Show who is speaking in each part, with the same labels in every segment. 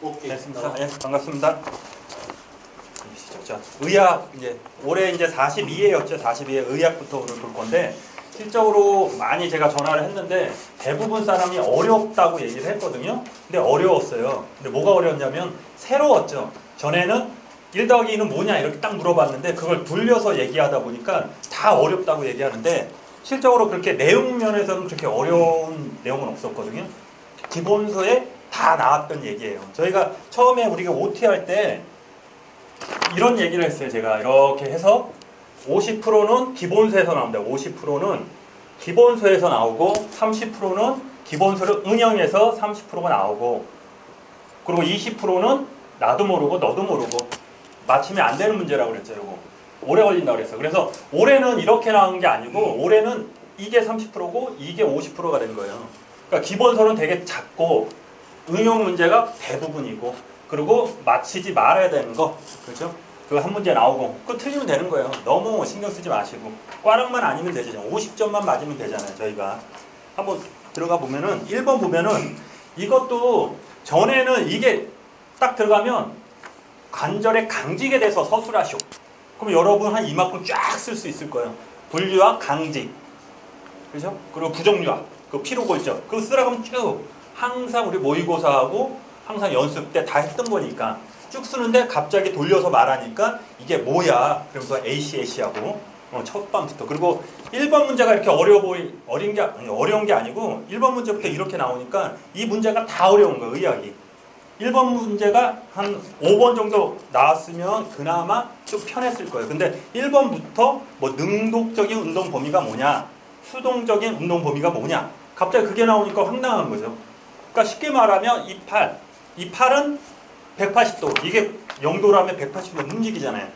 Speaker 1: 오케이.
Speaker 2: 됐습니다. 예, 반갑습니다. 자, 의학 이제 올해 이제 42회였죠. 42회 의학부터 오늘 볼 건데 실적으로 많이 제가 전화를 했는데 대부분 사람이 어렵다고 얘기를 했거든요. 근데 어려웠어요. 근데 뭐가 어려웠냐면 새로웠죠. 전에는 1 더하기 2는 뭐냐 이렇게 딱 물어봤는데 그걸 돌려서 얘기하다 보니까 다 어렵다고 얘기하는데 실적으로 그렇게 내용 면에서는 그렇게 어려운 내용은 없었거든요. 기본서에 다 나왔던 얘기예요. 저희가 처음에 우리가 OT 할 때 이런 얘기를 했어요. 제가 이렇게 해서 50%는 기본서에서 나옵니다. 50%는 기본서에서 나오고 30%는 기본서를 응용해서 30%가 나오고 그리고 20%는 나도 모르고 너도 모르고 맞히면 안 되는 문제라고 그랬죠. 이거 오래 걸린다고 그랬어요. 그래서 올해는 이렇게 나온 게 아니고 올해는 이게 30%고 이게 50%가 된 거예요. 그러니까 기본서는 되게 작고 응용 문제가 대부분이고 그리고 맞히지 말아야 되는 거 그렇죠? 그거 한 문제 나오고 그거 틀리면 되는 거예요. 너무 신경 쓰지 마시고 꽈락만 아니면 되죠. 50점만 맞으면 되잖아요. 저희가 한번 들어가 보면은 1번 보면은 이것도 전에는 이게 딱 들어가면 관절의 강직에 대해서 서술하시오. 그럼 여러분 한 이만큼 쫙 쓸 수 있을 거예요. 분류학 강직 그렇죠? 그리고 부정유학 그 피로골절 그거 쓰라고 하면 쭉 항상 우리 모의고사하고 항상 연습 때 다 했던 거니까 쭉 쓰는데 갑자기 돌려서 말하니까 이게 뭐야 그러면서 ACAC하고 첫 번부터 그리고 1번 문제가 이렇게 어려운 게 아니고 1번 문제부터 이렇게 나오니까 이 문제가 다 어려운 거예요. 의학이 1번 문제가 한 5번 정도 나왔으면 그나마 좀 편했을 거예요. 근데 1번부터 뭐 능동적인 운동 범위가 뭐냐 수동적인 운동 범위가 뭐냐 갑자기 그게 나오니까 황당한 거죠. 그러니까 쉽게 말하면 이 팔은 180도 이게 0도라면 180도 움직이잖아요.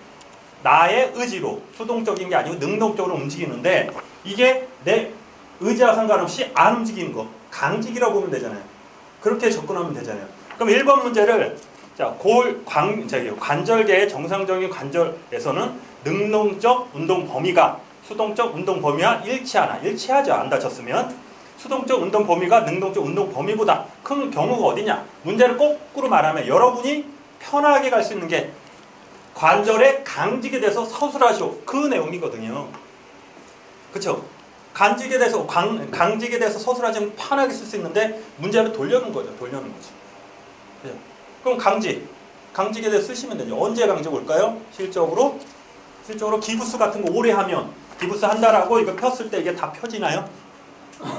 Speaker 2: 나의 의지로 수동적인 게 아니고 능동적으로 움직이는데 이게 내 의지와 상관없이 안 움직이는 거 강직이라고 보면 되잖아요. 그렇게 접근하면 되잖아요. 그럼 1번 문제를 자, 관절계의 정상적인 관절에서는 능동적 운동 범위가 수동적 운동 범위와 일치하죠. 안 다쳤으면 수동적 운동 범위가 능동적 운동 범위보다 큰 경우가 어디냐? 문제를 거꾸로 말하면 여러분이 편하게 갈 수 있는 게 관절의 강직에 대해서 서술하시오. 그 내용이거든요. 그렇죠? 강직에 대해서 서술하시면 편하게 쓸 수 있는데 문제를 돌려놓은 거죠. 네. 그럼 강직에 대해서 쓰시면 되죠. 언제 강직 올까요? 실적으로 기부스 같은 거 오래 하면 기부스 한 달하고 이거 폈을 때 이게 다 펴지나요?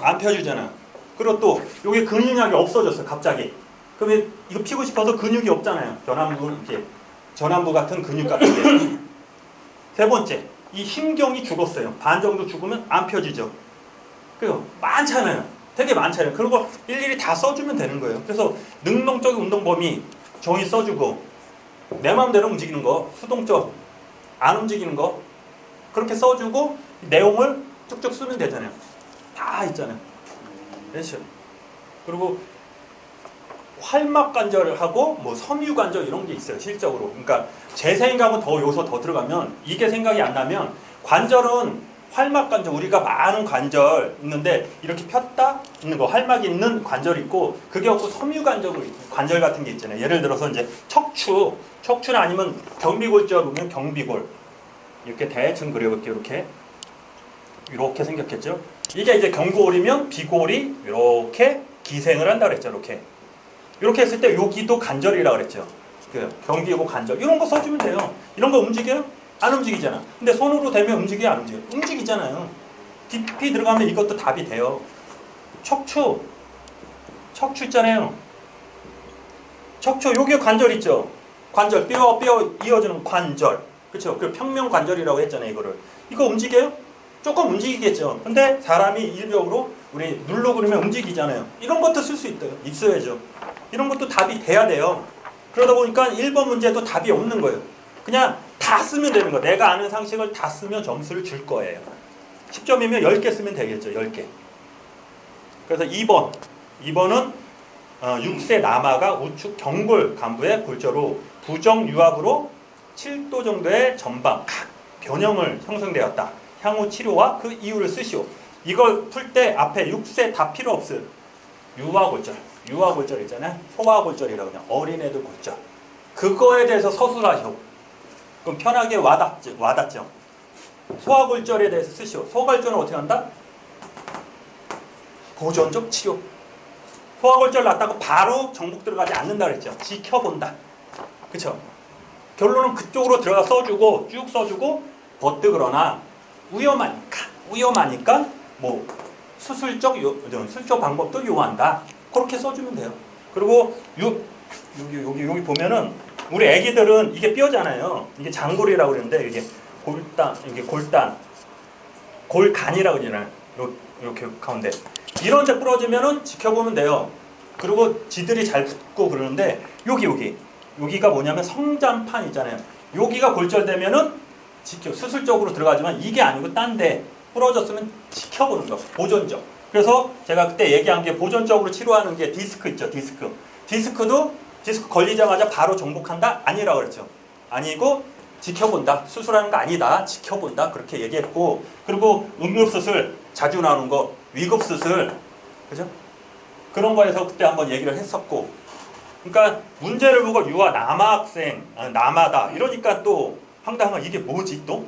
Speaker 2: 안 펴지잖아. 그리고 또 여기 근육량이 없어졌어 갑자기. 그러면 이거 피고 싶어서 근육이 없잖아요. 전완부 같은 근육 같은 게. 세 번째, 이 심경이 죽었어요. 반 정도 죽으면 안 펴지죠. 그리고 많잖아요. 되게 많잖아요. 그리고 일일이 다 써주면 되는 거예요. 그래서 능동적인 운동 범위 종이 써주고 내 마음대로 움직이는 거, 수동적 안 움직이는 거 그렇게 써주고 내용을 쭉쭉 쓰면 되잖아요. 다 있잖아요. 그렇죠. 그리고 활막관절하고 뭐 섬유관절 이런 게 있어요. 실적으로. 그러니까 제 생각은 여기서 더 들어가면 이게 생각이 안 나면 관절은 활막관절 우리가 많은 관절 있는데 이렇게 폈다 있는 거 활막이 있는 관절 있고 그게 없고 섬유관절 관절 같은 게 있잖아요. 예를 들어서 이제 척추나 아니면 경비골절 보면 경비골 이렇게 대충 그려볼게요. 이렇게 생겼겠죠. 이게 이제 경골이면 비골이 이렇게 기생을 한다 그랬죠. 이렇게 했을 때 여기도 관절이라고 그랬죠. 경비고 관절 이런 거 써주면 돼요. 이런 거 움직여요? 안 움직이잖아. 근데 손으로 대면 움직여요? 안 움직여요? 움직이잖아요. 깊이 들어가면 이것도 답이 돼요. 척추 있잖아요. 척추 여기 관절 있죠. 관절 뼈 이어주는 관절 그렇죠. 그 평면관절이라고 했잖아요. 이거 움직여요? 조금 움직이겠죠. 근데 사람이 일벽으로 우리 눌러 그러면 움직이잖아요. 이런 것도 쓸 수 있어야죠. 이런 것도 답이 돼야 돼요. 그러다 보니까 1번 문제도 답이 없는 거예요. 그냥 다 쓰면 되는 거예요. 내가 아는 상식을 다 쓰면 점수를 줄 거예요. 10점이면 10개 쓰면 되겠죠. 10개. 그래서 2번은 6세 남아가 우측 경골 간부의 골절로 부정유압으로 7도 정도의 전방 변형을 형성되었다. 향후 치료와 그 이유를 쓰시오. 이걸 풀 때 앞에 6세 다 필요 없어요. 유아골절. 유아골절 있잖아요. 소아골절이라고 그냥 어린애들 골절. 그거에 대해서 서술하시오. 그럼 편하게 와닿죠. 소아골절에 대해서 쓰시오. 소아골절은 어떻게 한다? 보존적 치료. 소아골절 났다고 바로 정복 들어가지 않는다 그랬죠. 지켜본다. 그쵸? 결론은 그쪽으로 들어가 써주고 쭉 써주고 버뜨거나 위험하니까 뭐 수술적 방법도 요한다. 그렇게 써주면 돼요. 그리고 여기 보면은 우리 애기들은 이게 뼈잖아요. 이게 장골이라고 그러는데 이게 골간이라고 그러잖아요. 이렇게 가운데 이런 데 부러지면은 지켜보면 돼요. 그리고 지들이 잘 붙고 그러는데 여기가 뭐냐면 성장판 있잖아요. 여기가 골절되면은 수술적으로 들어가지만 이게 아니고 딴 데 부러졌으면 지켜보는 거. 보존적. 그래서 제가 그때 얘기한 게 보존적으로 치료하는 게 디스크 있죠. 디스크 걸리자마자 바로 정복한다? 아니라고 그랬죠. 아니고 지켜본다. 수술하는 거 아니다. 지켜본다. 그렇게 얘기했고, 그리고 응급수술 자주 나오는 거 위급수술, 그죠? 그런 거에서 그때 한번 얘기를 했었고, 그러니까 문제를 보고 유아 남아다 이러니까 또 황당한 이게 뭐지 또?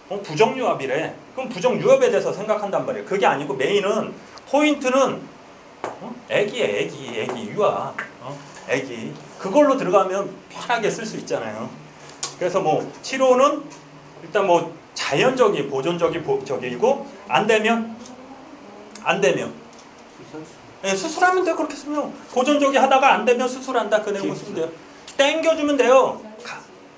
Speaker 2: 부정유압이래. 그럼 부정유압에 대해서 생각한단 말이에요. 그게 아니고 메인은 포인트는 애기에 유아 애기 그걸로 들어가면 편하게 쓸 수 있잖아요. 그래서 뭐 치료는 일단 뭐 자연적인 보존적이고 안 되면 네, 수술하면 돼요. 그렇게 쓰면 보존적이 하다가 안 되면 수술한다. 그 내용을 쓰면 돼요. 땡겨주면 돼요.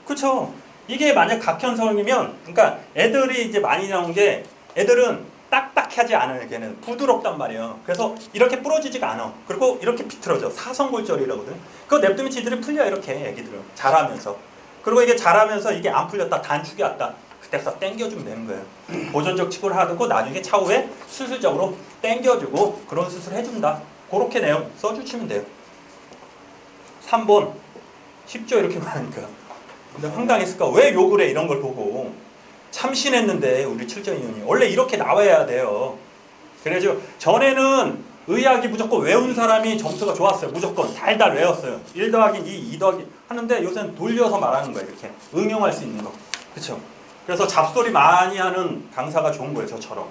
Speaker 2: 그렇죠. 이게 만약 각현성이면 그러니까 애들이 이제 많이 나온 게 애들은 딱딱하지 않아요. 걔는 부드럽단 말이에요. 그래서 이렇게 부러지지가 않아. 그리고 이렇게 비틀어져. 사성골절이라거든. 그거 냅두면 지들이 풀려 이렇게 애기들은 자라면서. 그리고 이게 자라면서 이게 안 풀렸다 단축이 왔다. 그때서 땡겨주면 되는 거예요. 보존적 치료를 하고 나중에 차후에 수술적으로 땡겨주고 그런 수술 해준다. 그렇게 내용 써주시면 돼요. 3번 쉽죠 이렇게 말하니까. 근데 황당했을까? 왜 욕을 해 이런 걸 보고. 참신했는데 우리 출전위원이 원래 이렇게 나와야 돼요. 그래서 전에는 의학이 무조건 외운 사람이 점수가 좋았어요. 무조건 달달 외웠어요. 1 더하기 2, 2 더하기 하는데 요새는 돌려서 말하는 거예요. 이렇게 응용할 수 있는 거. 그렇죠? 그래서 잡소리 많이 하는 강사가 좋은 거예요. 저처럼.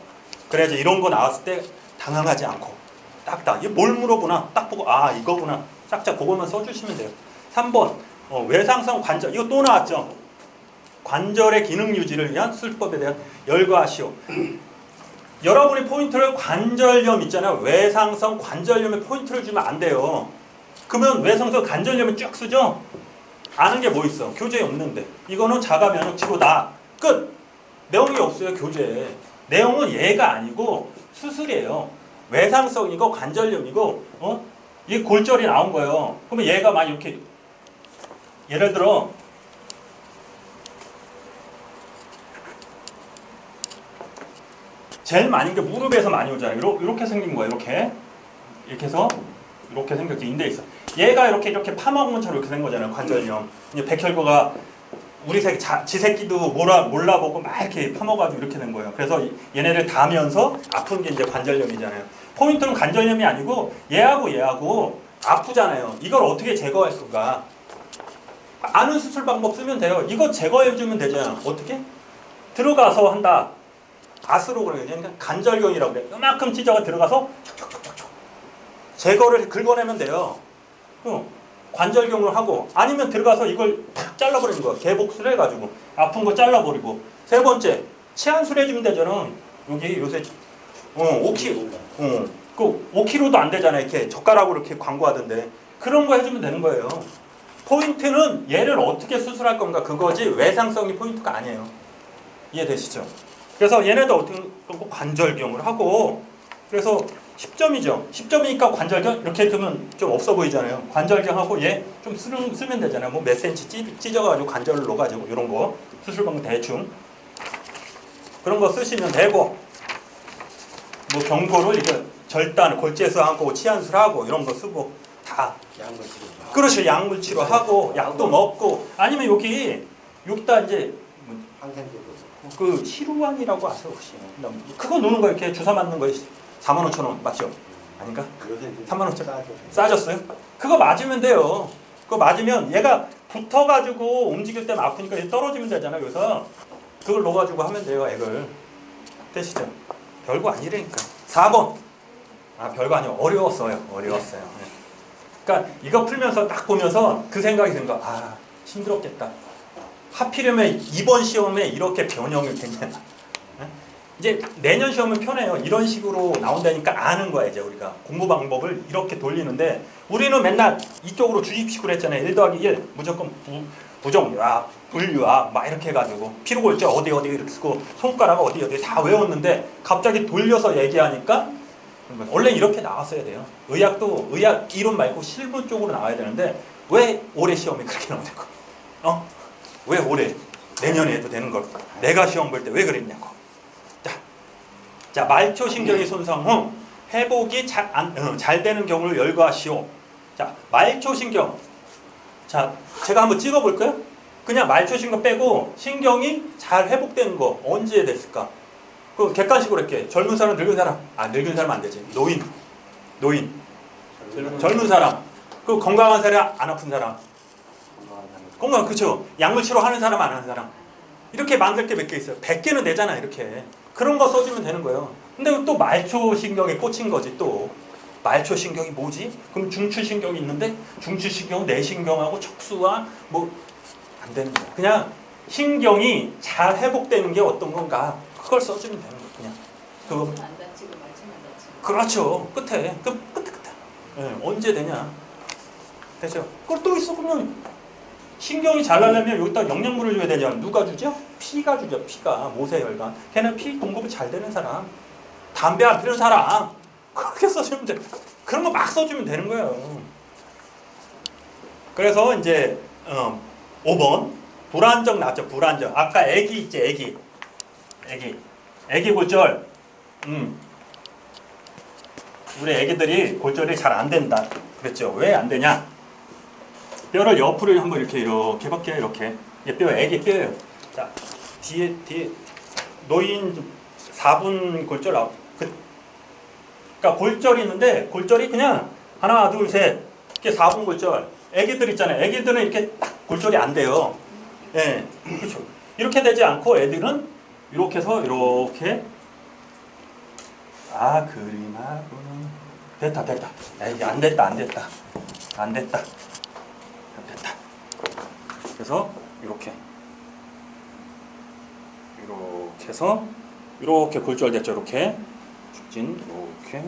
Speaker 2: 그래야지 이런 거 나왔을 때 당황하지 않고 딱딱 이게 뭘 물어보나 딱 보고 아 이거구나 짝짝 그것만 써주시면 돼요. 3번 외상성 관절 이거 또 나왔죠. 관절의 기능 유지를 위한 수술법에 대한 열거하시오. 여러분이 포인트를 관절염 있잖아요. 외상성 관절염에 포인트를 주면 안 돼요. 그러면 외상성 관절염에 쭉 쓰죠. 아는 게 뭐 있어? 교재에 없는데. 이거는 자가 면역 치료다. 끝. 내용이 없어요. 교재에. 내용은 얘가 아니고 수술이에요. 외상성이고 관절염이고 이 골절이 나온 거예요. 그러면 얘가 막 이렇게 예를 들어 제일 많은 게 무릎에서 많이 오잖아요. 이렇게 생긴 거예요. 이렇게 해서 이렇게 생겼지. 인대에 있어. 얘가 이렇게 파먹은 것처럼 이렇게 된 거잖아요. 관절염. 이제 백혈구가 우리 새끼 지 새끼도 몰라보고 막 이렇게 파먹어가지고 이렇게 된 거예요. 그래서 얘네를 다면서 아픈 게 이제 관절염이잖아요. 포인트는 관절염이 아니고 얘하고 아프잖아요. 이걸 어떻게 제거할 수가? 아는 수술 방법 쓰면 돼요. 이거 제거해주면 되잖아요. 어떻게? 들어가서 한다. 앗으로 그래요. 그러니까 관절경이라고 그래요. 이만큼 찢어가 들어가서 촉촉촉촉촉 제거를 긁어내면 돼요. 관절경을 하고 아니면 들어가서 이걸 탁 잘라버리는 거야. 개복술 해가지고 아픈 거 잘라버리고. 세 번째 치안술 해주면 되잖아. 여기 요새 5kg 그 5kg도 안 되잖아요. 이렇게 젓가락으로 이렇게 광고하던데 그런 거 해주면 되는 거예요. 포인트는 얘를 어떻게 수술할 건가 그거지 외상성이 포인트가 아니에요. 이해되시죠? 그래서 얘네도 어떻게 관절경을 하고 그래서 10점이죠. 10점이니까 관절경 이렇게 되면 좀 없어 보이잖아요. 관절경하고 얘 좀 쓰면 되잖아요. 뭐 몇 센치 찢어가지고 관절을 넣어가지고 이런 거 수술 방법 대충 그런 거 쓰시면 되고 뭐 경고를 이제 절단 골재수하고 치안술하고 이런 거 쓰고 다
Speaker 1: 약물 치료.
Speaker 2: 그렇죠. 약물 치료하고 약도 먹고 아니면 여기다 이제
Speaker 1: 항생제도.
Speaker 2: 그 시루안이라고 아세요 혹시? 그거 넣는 거 이렇게 주사 맞는 거에 45,000원 맞죠? 아닌가?
Speaker 1: 요새 이제
Speaker 2: 3만 5천
Speaker 1: 싸죠.
Speaker 2: 싸졌어요? 그거 맞으면 돼요. 그거 맞으면 얘가 붙어가지고 움직일 때만 아프니까 얘 떨어지면 되잖아. 그래서 그걸 넣어가지고 하면 돼요. 액을. 되시죠? 별거 아니라니까. 4번. 아 별거 아니에요. 어려웠어요. 어려웠어요. 네. 그러니까 이거 풀면서 딱 보면서 그 생각이 든 거. 아 힘들었겠다. 하필이면 이번 시험에 이렇게 변형이 되냐. 이제 내년 시험은 편해요. 이런 식으로 나온다니까 아는 거야 이제 우리가 공부 방법을 이렇게 돌리는데 우리는 맨날 이쪽으로 주입식으로 했잖아요. 1 더하기 1 무조건 부정유압, 불유압 막 이렇게 해가지고 피로골절 어디 이렇게 쓰고 손가락 어디 다 외웠는데 갑자기 돌려서 얘기하니까 원래 이렇게 나왔어야 돼요. 의학도 의학 이론 말고 실무 쪽으로 나와야 되는데 왜 올해 시험이 그렇게 나오냐고. 왜 올해 내년에 해도 되는 걸 내가 시험 볼 때 왜 그랬냐고. 자, 말초신경이 손상 후 회복이 잘 되는 경우를 열거하시오. 자, 말초신경. 자, 제가 한번 찍어볼까요? 그냥 말초신경 빼고 신경이 잘 회복되는 거 언제 됐을까? 그 객관식으로 이렇게 젊은 사람, 늙은 사람. 아, 늙은 사람 안 되지. 노인. 젊은 사람. 그 건강한 사람, 안 아픈 사람. 건강, 그렇죠. 약물 치료하는 사람, 안 하는 사람. 이렇게 만들 게 몇 개 있어요. 100개는 되잖아, 이렇게. 그런 거 써주면 되는 거예요. 근데 또 말초신경에 꽂힌 거지 또. 말초신경이 뭐지? 그럼 중추신경이 있는데 중추신경은 내신경하고 척수와 뭐 안 되는 거야. 그냥 신경이 잘 회복되는 게 어떤 건가 그걸 써주면 되는 거야. 그냥. 그거.
Speaker 3: 안 다치고 말초만 다치고.
Speaker 2: 그렇죠. 끝에. 끝에. 네, 언제 되냐. 되죠. 그걸 또 있어 그러면 신경이 잘 나려면 여기다 영양분을 줘야 되냐. 누가 주죠? 피가 주죠. 피가. 모세혈관. 걔는 피 공급이 잘 되는 사람. 담배 안 피우는 사람. 그렇게 써주면 돼. 그런 거 막 써주면 되는 거예요. 그래서 이제 5번 불안정 나왔죠. 불안정. 아까 애기 있지. 애기 골절. 우리 애기들이 골절이 잘 안 된다. 그랬죠. 왜 안 되냐? 뼈를 옆으로 한번 이렇게 해볼게요. 이렇게. 애기 뼈예요. 자, 뒤에 노인 4분 골절 나와. 그러니까 골절이 있는데 골절이 그냥 하나, 둘, 셋 이렇게 4분 골절. 애기들 있잖아요. 애기들은 이렇게 딱 골절이 안 돼요. 예, 그렇죠. 이렇게 되지 않고 애들은 이렇게 해서 이렇게. 아 그림하고는 됐다. 에이, 안 됐다. 그래서 이렇게 해서 이렇게 골절됐죠. 이렇게 축진 이렇게.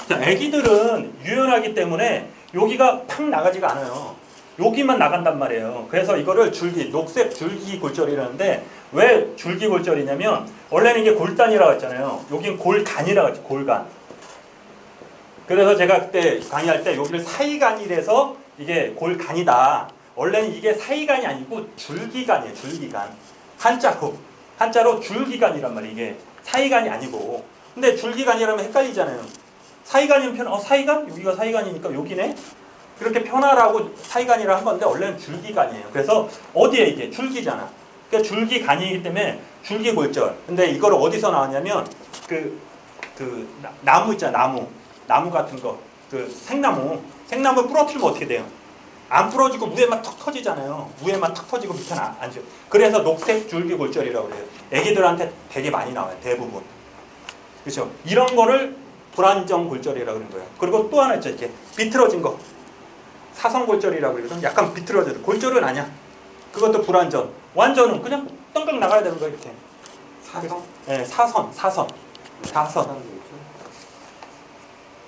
Speaker 2: 자, 아기들은 유연하기 때문에 여기가 팍 나가지가 않아요. 여기만 나간단 말이에요. 그래서 이거를 녹색 줄기 골절이라는데 왜 줄기 골절이냐면 원래는 이게 골단이라고 했잖아요. 여긴 골간이라고 했죠. 골간. 그래서 제가 그때 강의할 때 여기를 사이간이라서 이게 골간이다. 원래는 이게 사이간이 아니고 줄기간이에요. 줄기간. 한자로 줄기간이란 말이에요. 이게 사이간이 아니고. 근데 줄기간이라면 헷갈리잖아요. 사이간이면 사이간? 여기가 사이간이니까 여기네? 그렇게 편하라고 사이간이라 한 건데 원래는 줄기간이에요. 그래서 어디에 이게? 줄기잖아. 그러니까 줄기간이기 때문에 줄기골절. 근데 이걸 어디서 나왔냐면 나무 있잖아. 나무 같은 거. 생나무 부러뜨리면 어떻게 돼요? 안 부러지고 위에만 턱 터지잖아요. 위에만 턱 터지고 밑에는 안 져. 그래서 녹색 줄기골절이라고 그래요. 애기들한테 되게 많이 나와요. 대부분. 그렇죠? 이런 거를 불안정 골절이라고 그러는 거예요. 그리고 또 하나 있죠. 이렇게 비틀어진 거. 사선골절이라고 그러거든. 약간 비틀어져요. 골절은 아니야. 그것도 불안정. 완전은 그냥 떵떵 나가야 되는 거예요. 이렇게.
Speaker 1: 사선?
Speaker 2: 네, 사선.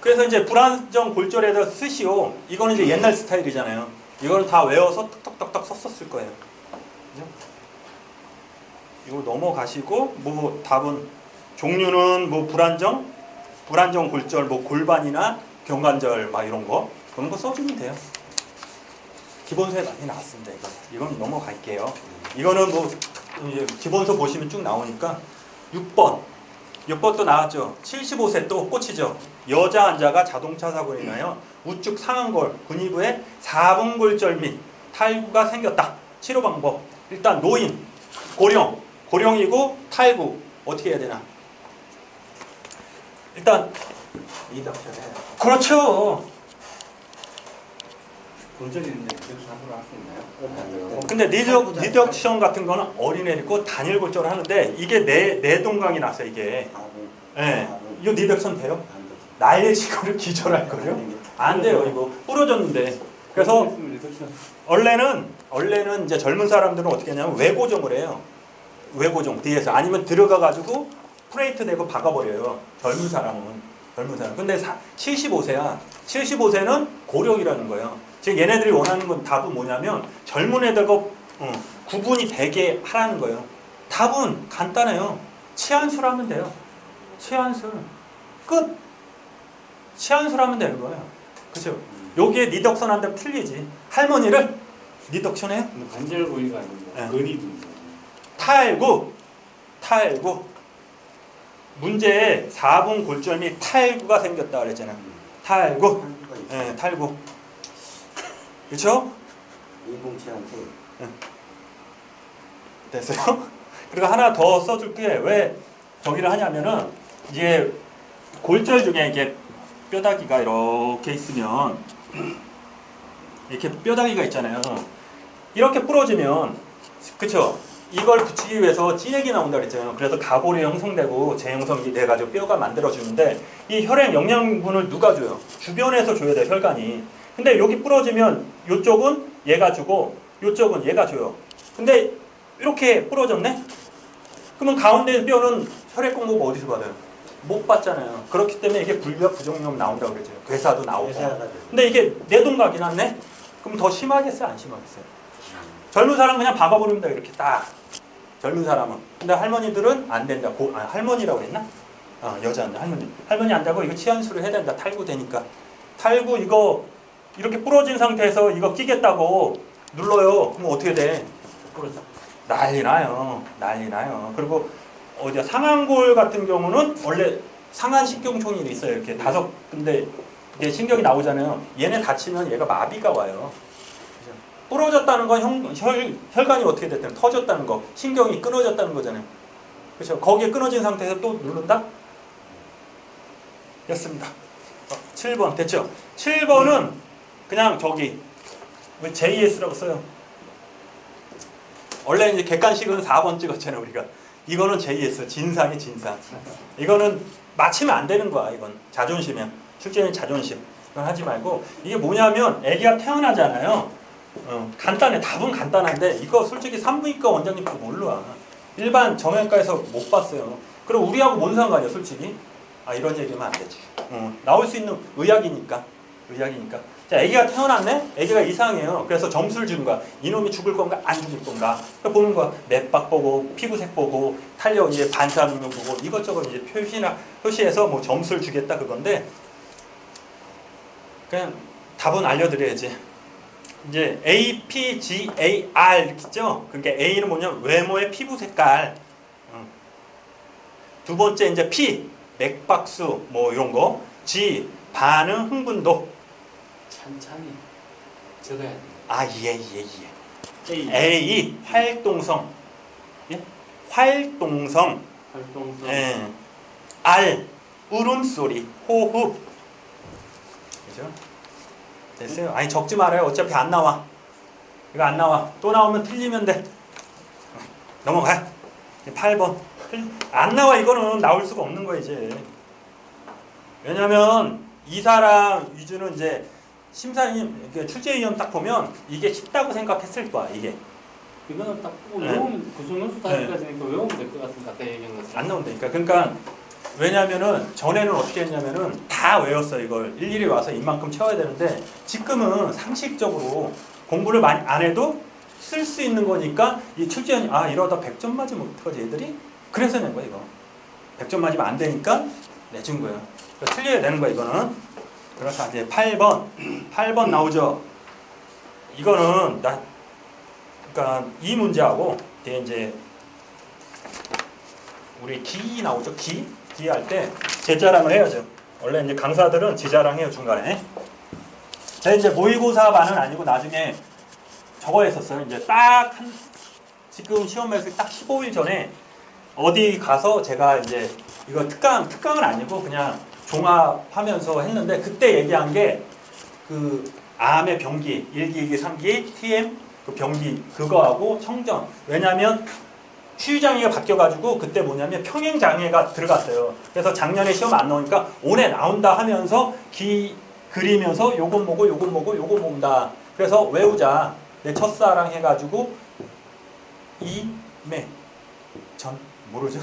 Speaker 2: 그래서 이제 불안정 골절에다 쓰시오. 이거는 이제 옛날 스타일이잖아요. 이거는 다 외워서 톡톡톡톡 썼었을 거예요. 그죠? 이거 넘어가시고 뭐 답은 종류는 뭐 불안정 골절, 뭐 골반이나 경관절 막 이런 거 그런 거 써주면 돼요. 기본서에 많이 나왔습니다. 이건 넘어갈게요. 이거는 뭐 이제 기본서 보시면 쭉 나오니까 6번도 나왔죠. 75세 또 꽂히죠. 여자 환자가 자동차 사고로 인하여 우측 상완골 근위부에 4분 골절 및 탈구가 생겼다. 치료 방법. 일단 노인, 고령이고 탈구 어떻게 해야 되나? 일단
Speaker 1: 리덕션 해요.
Speaker 2: 그렇죠.
Speaker 4: 본전인데 그렇게 함부로 할 수 있나요?
Speaker 2: 근데 리덕션 같은 거는 어린애고 단일 골조를 하는데 이게 뇌동강이 났어 이게. 예. 이거 리덕션 돼요? 날리시고를 기절할 거요? 안 돼요. 이거 부러졌는데. 그래서 원래는 이제 젊은 사람들은 어떻게 하냐면 외고정을 해요. 외고정 뒤에서 아니면 들어가 가지고 프레이트 대고 박아버려요. 젊은 사람은. 근데 75세야. 75세는 고령이라는 거예요. 지금 얘네들이 원하는 건 답은 뭐냐면 젊은 애들과 구분이 되게 하라는 거예요. 답은 간단해요. 치안술 하면 돼요. 치안술. 끝. 치안술 하면 되는 거예요. 그죠? 여기에 리덕션 한다면 틀리지. 할머니를 리덕션 해요?
Speaker 4: 관절 부위가 아니고
Speaker 2: 네.
Speaker 4: 근이 부위.
Speaker 2: 탈구. 문제에 4분 골절 및 탈구가 생겼다 그랬잖아요. 탈구. 예, 탈구. 그렇죠?
Speaker 1: 인공치한테
Speaker 2: 됐어요? 그리고 하나 더 써줄게. 왜 저기를 하냐면은 이제 골절 중에 이게 뼈다귀가 이렇게 있으면 이렇게 뼈다귀가 있잖아요. 이렇게 부러지면 그쵸? 이걸 붙이기 위해서 찌액이 나온다 그랬잖아요. 그래서 가골이 형성되고 재형성이 돼가지고 뼈가 만들어지는데 이 혈액 영양분을 누가 줘요? 주변에서 줘야 돼요. 혈관이. 근데 여기 부러지면 이쪽은 얘가 주고 이쪽은 얘가 줘요. 근데 이렇게 부러졌네? 그러면 가운데 뼈는 혈액 공급 어디서 받아요? 못 받잖아요. 그렇기 때문에 이게 불비와 부정염 나온다고 그러죠. 괴사도 나오고. 근데 이게 내동각이 났네? 그럼 더 심하겠어요? 안 심하겠어요? 젊은 사람 그냥 박아버립니다. 이렇게 딱. 젊은 사람은. 근데 할머니들은 안 된다. 할머니라고 그랬나? 여자인데 할머니 안 되고 이거 치안수를 해야 된다. 탈구 되니까. 탈구 이거 이렇게 부러진 상태에서 이거 끼겠다고 눌러요. 그럼 어떻게 돼? 부러져. 난리 나요. 그리고 어디야 상안골 같은 경우는 원래 상안신경총이 있어요. 이렇게 5군데 이게 신경이 나오잖아요. 얘네 다치면 얘가 마비가 와요. 부러졌다는 건 혈관이 어떻게 됐든 터졌다는 거, 신경이 끊어졌다는 거잖아요. 그렇죠? 거기에 끊어진 상태에서 또 누른다? 됐습니다. 7번 됐죠? 7번은 그냥 저기 왜 JS라고 써요? 원래 이제 객관식은 4번 찍었잖아요, 우리가. 이거는 JS, 진상이 진상. 이거는 맞히면 안 되는 거야, 이건. 자존심이야. 출제는 자존심. 이건 하지 말고 이게 뭐냐면 아기가 태어나잖아요. 간단해. 답은 간단한데 이거 솔직히 산부인과 원장님도 몰라. 일반 정형외과에서 못 봤어요. 그럼 우리하고 뭔 상관이야, 솔직히? 이런 얘기면 안 되지. 나올 수 있는 의학이니까. 자, 아기가 태어났네? 아기가 이상해요. 그래서 점수를 주는 거야. 이놈이 죽을 건가 안 죽을 건가. 보는 거야. 맥박 보고 피부색 보고 탄력 이제 반사 능력 보고 이것저것 이제 표시해서 뭐 점수를 주겠다 그건데 그냥 답은 알려드려야지. 이제 A, P, G, A, R 이렇게 있죠? 그러니까 A는 뭐냐면 외모의 피부 색깔. 두 번째 이제 P, 맥박수 뭐 이런 거. G, 반응 흥분도.
Speaker 4: 찬찬히 적어야 돼.
Speaker 2: 예. A, 활동성. 예? 활동성. 예. R, 울음소리, 호흡. 그죠? 됐어요? 적지 말아요. 어차피 안 나와. 이거 안 나와. 또 나오면 틀리면 돼. 넘어가. 8번. 안 나와. 이거는 나올 수가 없는 거야, 이제. 왜냐면 이 사람 위주는 이제 심사위원, 출제위원 딱 보면 이게 쉽다고 생각했을 거야, 이게.
Speaker 4: 이거는 딱 보고 외우면 구성연수 다시까지니까 외우면 될 것 같은데 아까 얘기한 것처럼.
Speaker 2: 안 나온다니까. 그러니까 왜냐면은 전에는 어떻게 했냐면은 다 외웠어. 이걸 일일이 와서 이만큼 채워야 되는데 지금은 상식적으로 공부를 많이 안 해도 쓸 수 있는 거니까 이 출제위원이 이러다 100점 맞으면 어떡하지 얘들이? 그래서 낸 거야 이거. 100점 맞으면 안 되니까 내준 거예요. 그러니까 틀려야 되는 거야 이거는. 그래서 이제 8번 나오죠. 이거는 그러니까 이 문제하고 뒤에 이제 우리 기 나오죠. 기 할 때 제 자랑을 해야죠. 원래 이제 강사들은 지 자랑해요 중간에. 제가 이제 모의고사 반은 아니고 나중에 저거 했었어요. 이제 지금 시험 말씀 딱 15일 전에 어디 가서 제가 이제 이거 특강은 아니고 그냥 종합하면서 했는데 그때 얘기한 게 그 암의 병기 1기, 2기, 3기, TM 그 병기 그거하고 청정. 왜냐하면 치유장애가 바뀌어가지고 그때 뭐냐면 평행장애가 들어갔어요. 그래서 작년에 시험 안 나오니까 올해 나온다 하면서 그리면서 요건 뭐고 요건 뭐고 요건 뭔다. 그래서 외우자. 내 첫사랑 해가지고 이매 전 모르죠.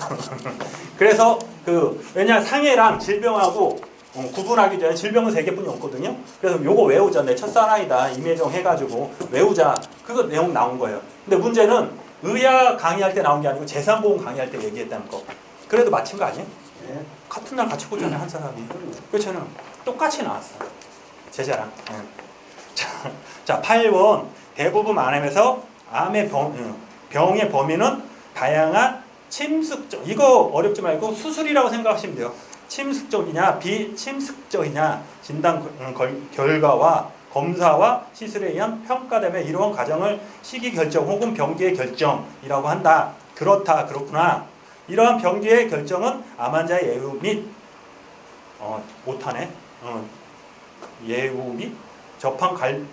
Speaker 2: 그래서 그 왜냐 상해랑 질병하고 구분하기 전에 질병은 3개뿐이 없거든요. 그래서 요거 외우자. 내 첫사랑이다. 임혜정 해가지고 외우자. 그거 내용 나온 거예요. 근데 문제는 의학 강의할 때 나온 게 아니고 재산보험 강의할 때 얘기했다는 거. 그래도 맞힌 거 아니에요?
Speaker 1: 네.
Speaker 2: 같은 날 같이 보잖아요. 한 사람이. 그렇잖아요. 똑같이 나왔어. 제자랑. 자 8번 대부분 암에서 암의 병의 범위는 다양한 침습적. 이거 어렵지 말고 수술이라고 생각하시면 돼요. 침습적이냐 비침습적이냐 진단 결과와 검사와 시술에 의한 평가되며 이러한 과정을 시기 결정 혹은 병기의 결정이라고 한다. 그렇다 그렇구나. 이러한 병기의 결정은 암 환자의 예후 및 못하네. 예후 및 접한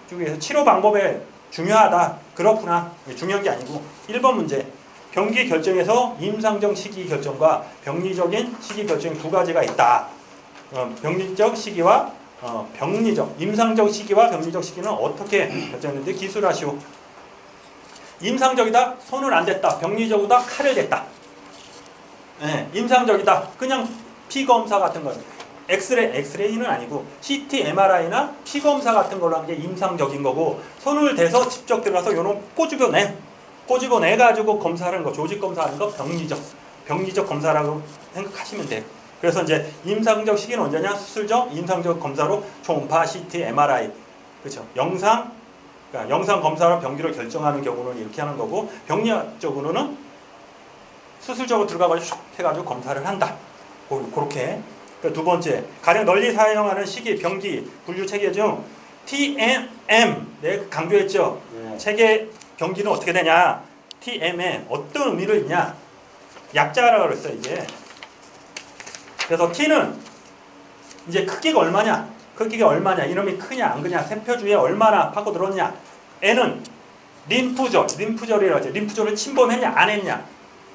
Speaker 2: 쪽에서 치료 방법에 중요하다. 그렇구나. 중요한 게 아니고 1번 문제. 병기 결정에서 임상적 시기 결정과 병리적인 시기 결정이 두 가지가 있다. 병리적 시기와 병리적, 임상적 시기와 병리적 시기는 어떻게 결정했는데 기술하시오. 임상적이다. 손을 안 댔다. 병리적이다. 칼을 댔다. 네, 임상적이다. 그냥 피검사 같은 거. 엑스레이는 아니고 CT, MRI나 피검사 같은 걸로 한 게 임상적인 거고 손을 대서 직접 들어가서 요런 꼬집어내가지고 검사하는 거, 조직 검사하는 거 병리적 검사라고 생각하시면 돼요. 그래서 이제 임상적 시기는 언제냐? 수술적, 임상적 검사로 초음파, CT, MRI, 그렇죠? 영상 검사로 병기를 결정하는 경우는 이렇게 하는 거고 병리학적으로는 수술적으로 들어가가지고 슉 해가지고 검사를 한다. 그렇게. 두 번째, 가령 널리 사용하는 시기, 병기, 분류 체계 중 TMM, 내가 강조했죠?
Speaker 1: 네.
Speaker 2: 체계 병기는 어떻게 되냐? TMM 어떤 의미를 있냐? 약자라고 그랬어요 이게. 그래서 T는 이제 크기가 얼마냐? 이놈이 크냐 안 크냐? 세포주에 얼마나 파고들었냐? N은 림프절이라고 하죠. 림프절을 침범했냐 안 했냐?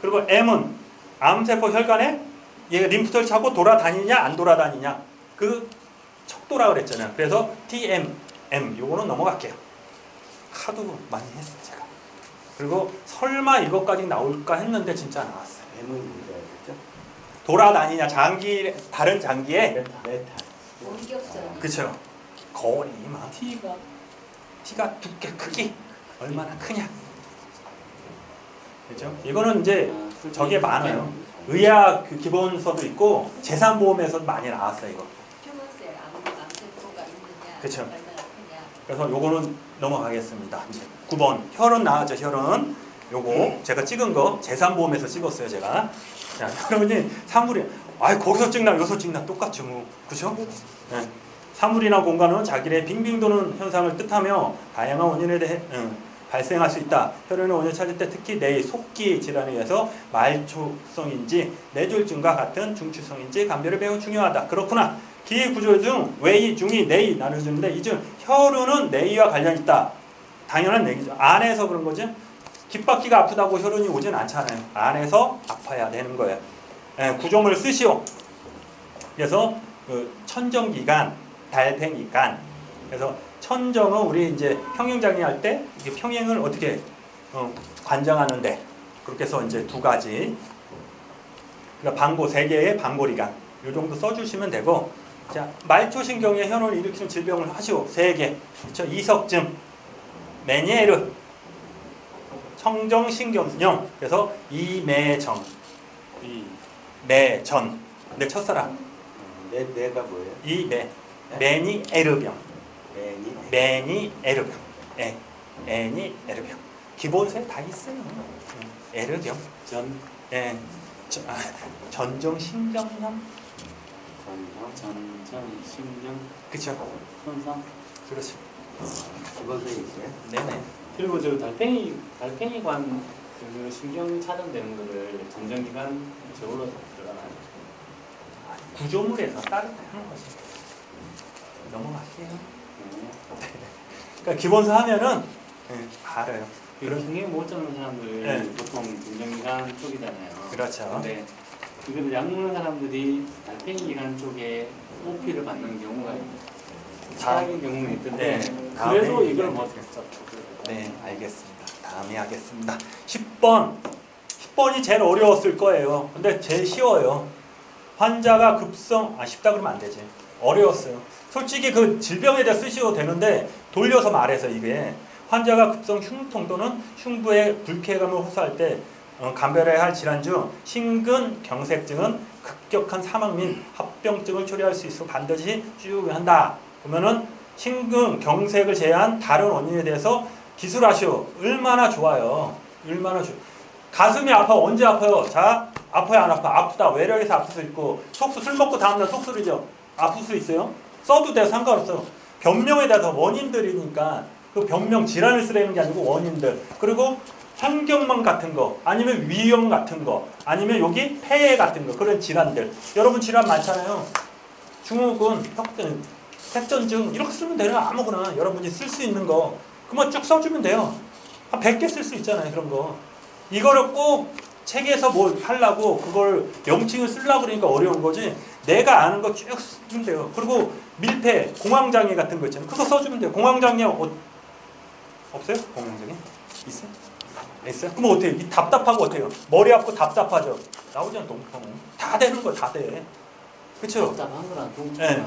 Speaker 2: 그리고 M은 암세포 혈관에 얘가 림프절 차고 돌아다니냐 안 돌아다니냐? 그 척도라고 그랬잖아요. 그래서 TMM 요거는 넘어갈게요. 하도 많이 했어요 제가. 그리고 설마 이것까지 나올까 했는데 진짜 나왔어요.
Speaker 1: M은 뭐라겠죠?
Speaker 2: 돌아다니냐 다른 장기에
Speaker 1: 메타.
Speaker 3: 원격전.
Speaker 2: 그쵸. 거리만
Speaker 4: T가
Speaker 2: 두께 크기 얼마나 크냐. 그죠? 이거는 이제 저게 많아요. 의학 그 기본서도 있고 재산보험에서도 많이 나왔어요 이거.
Speaker 3: 튜머셀 암세포가 있느냐,
Speaker 2: 그쵸.
Speaker 3: 얼마나 크냐.
Speaker 2: 그래서 요거는 넘어가겠습니다. 이제 9번 혈흔 나왔죠. 혈흔 요거 제가 찍은 거 재산보험에서 찍었어요 제가. 자 혈흔이 사물이 거기서 찍나 여기서 찍나 똑같죠 뭐. 그죠? 네. 사물이나 공간은 자기의 빙빙 도는 현상을 뜻하며 다양한 원인에 대해 발생할 수 있다. 혈흔의 원인을 찾을 때 특히 뇌의 속기 질환에 의해서 말초성인지 뇌졸중과 같은 중추성인지 감별이 매우 중요하다. 그렇구나. 기의 구조 중 외이, 중이, 내이 나눠주는데 이 중 혈흔은 내이와 관련이 있다. 당연한 얘기죠. 안에서 그런 거지. 귓바퀴가 아프다고 혈흔이 오진 않잖아요. 안에서 아파야 되는 거예요. 구조물 쓰시오. 그래서 그 천정기관, 달팽이관. 그래서 천정은 우리 이제 평행장애 할 때 이게 평행을 어떻게 관장하는데 그렇게 해서 이제 2가지. 그러니까 방고 3개의 방고리관. 요 정도 써주시면 되고. 자, 말초신경에 혈흔을 일으키는 질병을 하시오. 3개. 그렇죠? 이석증, 메니에르, 청정신경염. 그래서 이매정, 매전. 내 첫사랑.
Speaker 1: 내가 뭐예요?
Speaker 2: 메니에르병.
Speaker 1: 매니.
Speaker 2: 메니에르병. 에니에르병. 기본세 다 있어요. 에르병. 전정신경염.
Speaker 4: 전신경
Speaker 2: 그쵸.
Speaker 4: 손상.
Speaker 2: 그렇죠.
Speaker 1: 기본서 있어요?
Speaker 2: 네네.
Speaker 4: 그리고 저 달팽이관 그 신경 차단되는 거를 전정기관 저걸로 들어가나요?
Speaker 2: 구조물에서 따르게 하는 거지. 넘어갈게요. 그러니까 기본서 하면은 알아요.
Speaker 4: 이런 성경 못 잡는 사람들
Speaker 2: 네.
Speaker 4: 보통 공정기관 쪽이잖아요.
Speaker 2: 그렇죠.
Speaker 4: 근데 이걸 약 먹는 사람들이 달팽이 기관 쪽에 오피를 받는 경우가 최악의 경우는 있던데
Speaker 2: 네.
Speaker 4: 그래서
Speaker 2: 다음에
Speaker 4: 이걸
Speaker 2: 얘기할게요.
Speaker 4: 못 잡죠.
Speaker 2: 네, 알겠습니다. 다음에 하겠습니다. 10번. 10번이 제일 어려웠을 거예요. 근데 제일 쉬워요. 환자가 쉽다 그러면 안 되지. 어려웠어요. 솔직히 그 질병에 대해 쓰셔도 되는데 돌려서 말해서 이게 환자가 급성 흉통 또는 흉부에 불쾌감을 호소할 때 감별해야 할 질환 중 심근경색증은 급격한 사망 및 합병증을 초래할 수 있어 반드시 주의한다. 그러면은 심근경색을 제외한 다른 원인에 대해서 기술하시오. 얼마나 좋아요. 얼마나 좋아. 가슴이 아파. 언제 아파요? 자, 아파요 안 아파? 아프다. 외력에서 아플 수 있고 속수 술 먹고 다음날 속술이죠. 아플 수 있어요? 써도 돼. 상관없어요. 병명에 대해서 원인들이니까 그 병명 질환을 쓰라는 게 아니고 원인들. 그리고 환경망 같은 거 아니면 위염 같은 거 아니면 여기 폐해 같은 거 그런 질환들. 여러분 질환 많잖아요. 증후군, 혁증, 색전증 이렇게 쓰면 돼요. 아무거나 여러분이 쓸 수 있는 거 그만 쭉 써주면 돼요. 한 100개 쓸 수 있잖아요. 그런 거. 이거를 꼭 책에서 뭘 하려고 그걸 명칭을 쓰려고 그러니까 어려운 거지. 내가 아는 거 쭉 쓰면 돼요. 그리고 밀폐, 공황장애 같은 거 있잖아요. 그거 써주면 돼요. 공황장애 없어요? 공황장애? 있어요? 있어요? 그럼 어때요? 이 답답하고 어때요? 머리 아프고 답답하죠? 나오잖아, 동통. 다 되는 거 다 돼. 그쵸?
Speaker 4: 복잡한 거랑 동작.
Speaker 2: 네.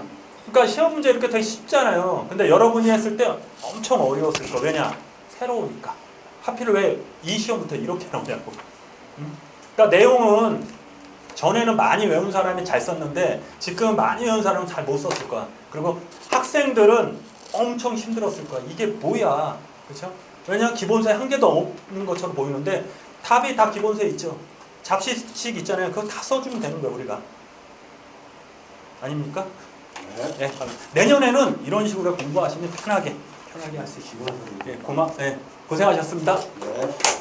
Speaker 2: 그러니까 시험 문제 이렇게 되게 쉽잖아요. 근데 여러분이 했을 때 엄청 어려웠을 거. 왜냐? 새로우니까. 하필 왜 이 시험부터 이렇게 나오냐고. 그러니까 내용은 전에는 많이 외운 사람이 잘 썼는데 지금 많이 외운 사람은 잘 못 썼을 거야. 그리고 학생들은 엄청 힘들었을 거야. 이게 뭐야. 그렇죠? 왜냐하면 기본서에 한 개도 없는 것처럼 보이는데 답이 다 기본서에 있죠. 잡식식 있잖아요. 그거 다 써주면 되는 거야 우리가. 아닙니까?
Speaker 1: 네.
Speaker 2: 네. 내년에는 이런 식으로 공부하시면 편하게 할 수 있시고. 네, 고생하셨습니다.
Speaker 1: 네.